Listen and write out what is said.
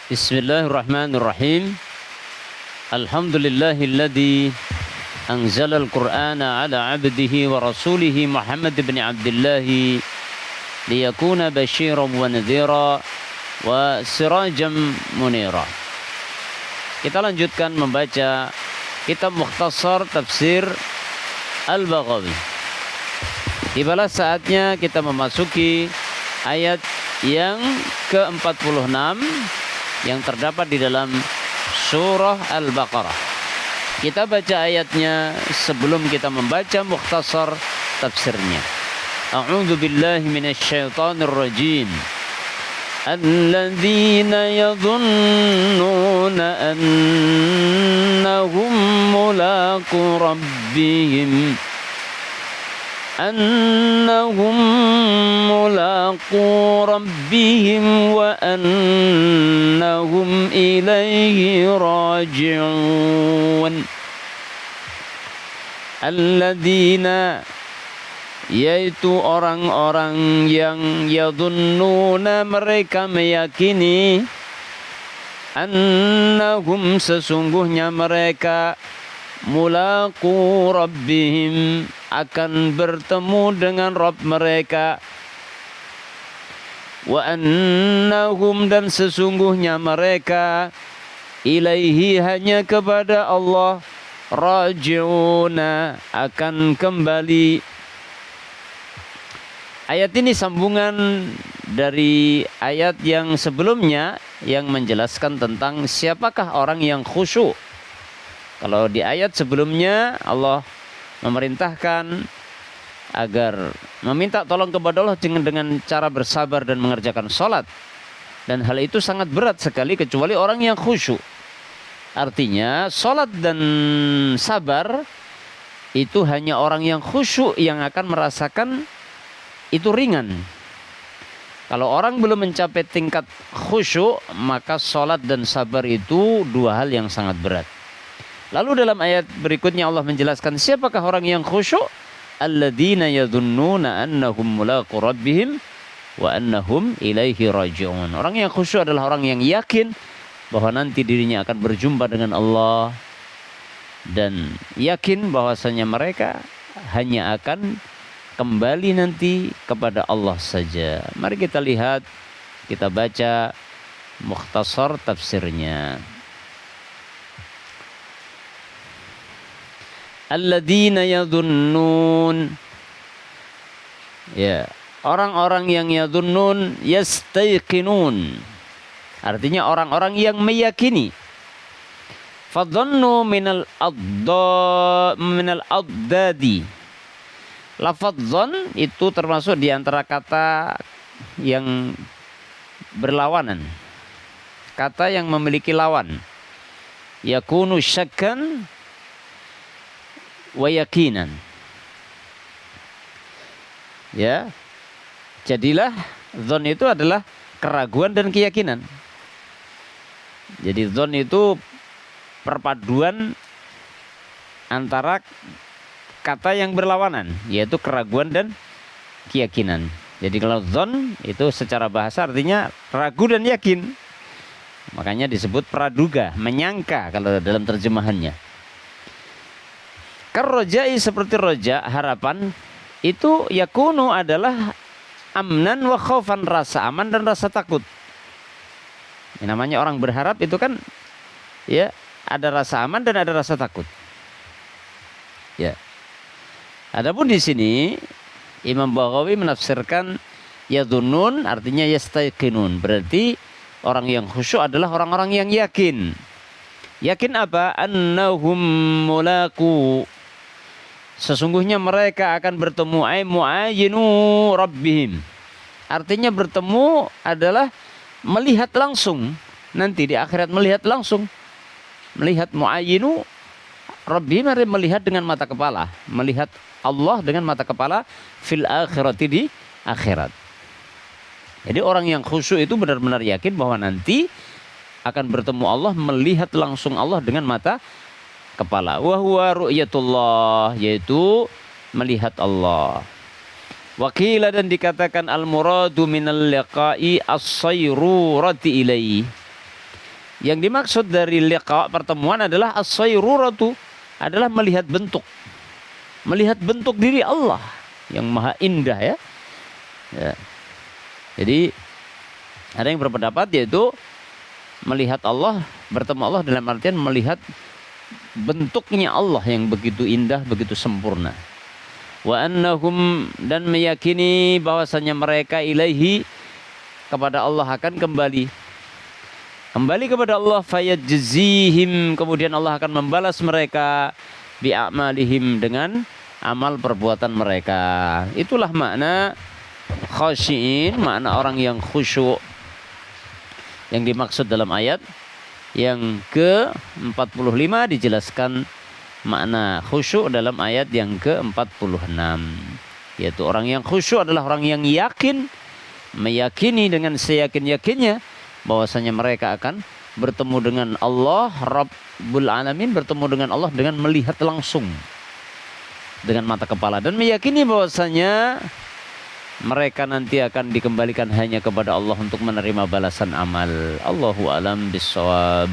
Bismillahirrahmanirrahim. Alhamdulillahilladzi anzalal Qur'ana ala 'abdihi wa rasulihi Muhammad ibn Abdullah liyakuna basyiran wa nadhira wa sirajan munira. Kita lanjutkan membaca kitab Mukhtasar Tafsir Al-Baghawi. Tibalah saatnya kita memasuki ayat yang ke-46 yang terdapat di dalam surah Al-Baqarah. Kita baca ayatnya sebelum kita membaca mukhtasar tafsirnya. A'udzu billahi minasyaitonir rajim. Alladzina yadhunnuna annahum mulaqu rabbihim أنهم ملاقو ربهم وأنهم إليه راجعون الذين yaitu orang-orang yang yadhunnuna mereka meyakini annahum sesungguhnya mereka mulaqu rabbihim akan bertemu dengan Rabb mereka wa annahum dan sesungguhnya mereka ilaihi hanya kepada Allah raji'una akan kembali. Ayat ini sambungan dari ayat yang sebelumnya yang menjelaskan tentang siapakah orang yang khusyuk. Kalau di ayat sebelumnya Allah memerintahkan agar meminta tolong kepada Allah dengan cara bersabar dan mengerjakan sholat. Dan hal itu sangat berat sekali kecuali orang yang khusyuk. Artinya sholat dan sabar itu hanya orang yang khusyuk yang akan merasakan itu ringan. Kalau orang belum mencapai tingkat khusyuk, maka sholat dan sabar itu dua hal yang sangat berat. Lalu dalam ayat berikutnya Allah menjelaskan siapakah orang yang khusyuk? Alladzina yadhunnuna annahum mulaqu rabbihim wa annahum ilaihi raji'un. Orang yang khusyuk adalah orang yang yakin bahwa nanti dirinya akan berjumpa dengan Allah dan yakin bahwasanya mereka hanya akan kembali nanti kepada Allah saja. Mari kita lihat, kita baca mukhtasar tafsirnya. Alladzina yadhunnun, ya, orang-orang yang yadhunnun yastayqinun, artinya orang-orang yang meyakini. Fadhannu minal addadi. Lafadz dzan itu termasuk di antara kata yang berlawanan, kata yang memiliki lawan. Yakunu syakkan wa yakinan. Ya. Jadilah dzan itu adalah keraguan dan keyakinan. Jadi dzan itu perpaduan antara kata yang berlawanan, yaitu keraguan dan keyakinan. Jadi kalau dzan itu secara bahasa artinya ragu dan yakin. Makanya disebut praduga, menyangka kalau dalam terjemahannya. Karrojai seperti roja, harapan itu yakunu adalah amnan wa khaufan, rasa aman dan rasa takut. Ini namanya orang berharap itu kan ya ada rasa aman dan ada rasa takut. Ya. Adapun di sini Imam Baghawi menafsirkan yadhunnun artinya yastayqinun, berarti orang yang khusyuk adalah orang-orang yang yakin. Yakin apa? Annahum mulaqu, sesungguhnya mereka akan bertemu, ay mu'ayinu rabbihim. Artinya bertemu adalah melihat langsung. Nanti di akhirat melihat langsung. Melihat mu'ayinu rabbihim, melihat dengan mata kepala. Melihat Allah dengan mata kepala fil akhirati, di akhirat. Jadi orang yang khusyuk itu benar-benar yakin bahwa nanti akan bertemu Allah, melihat langsung Allah dengan mata kepala. Wa huwa ru'yatullah, yaitu melihat Allah. Wakila, dan dikatakan al-muradu minal liqa'i as-sayrurati ilaihi. Yang dimaksud dari liqa pertemuan adalah as-sayruratu, adalah melihat bentuk. Melihat bentuk diri Allah yang maha indah ya. Jadi ada yang berpendapat yaitu melihat Allah, bertemu Allah dalam artian melihat bentuknya Allah yang begitu indah, begitu sempurna. Wa annahum, dan meyakini bahwasanya mereka ilaihi, kepada Allah akan kembali kepada Allah, fayajzihim, kemudian Allah akan membalas mereka bi'amalihim, dengan amal perbuatan mereka. Itulah makna khasyiin, makna orang yang khusyuk yang dimaksud dalam ayat yang ke-45. Dijelaskan makna khusyuk dalam ayat yang ke-46, yaitu orang yang khusyuk adalah orang yang yakin, meyakini dengan seyakin-yakinnya bahwasanya mereka akan bertemu dengan Allah Rabbul Alamin, bertemu dengan Allah dengan melihat langsung dengan mata kepala, dan meyakini bahwasanya mereka nanti akan dikembalikan hanya kepada Allah untuk menerima balasan amal. Allahu a'lam bishawab.